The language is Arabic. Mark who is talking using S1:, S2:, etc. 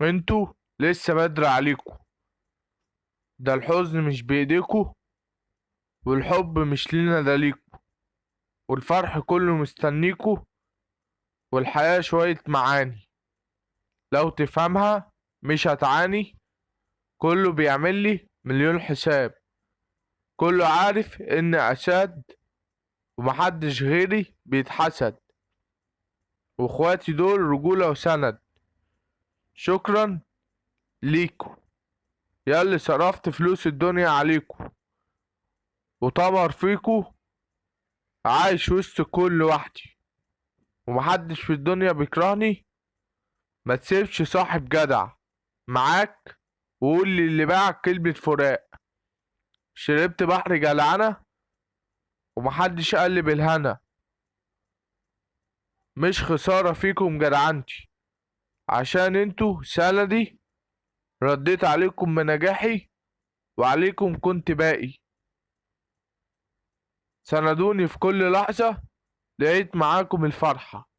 S1: انتوا لسه بدري عليكوا. ده الحزن مش بايديكوا، والحب مش لينا ده ليكوا، والفرح كله مستنيكوا، والحياة شوية معاني لو تفهمها مش هتعاني. كله بيعمل لي مليون حساب، كله عارف ان اسد ومحدش غيري بيتحسد، واخواتي دول رجولة وسند. شكرا ليكوا يا اللي صرفت فلوس الدنيا عليكوا، وطمر فيكوا عايش وسط كل لوحدي، ومحدش في الدنيا بيكرهني. ما تسيبش صاحب جدع معاك، وقول لي اللي باعك كلمة فراق. شربت بحر جلعنة ومحدش قلب الهنا. مش خسارة فيكم جدعنتي، عشان انتوا سندي. رديت عليكم بنجاحي، وعليكم كنت باقي. سندوني في كل لحظة، لقيت معاكم الفرحة.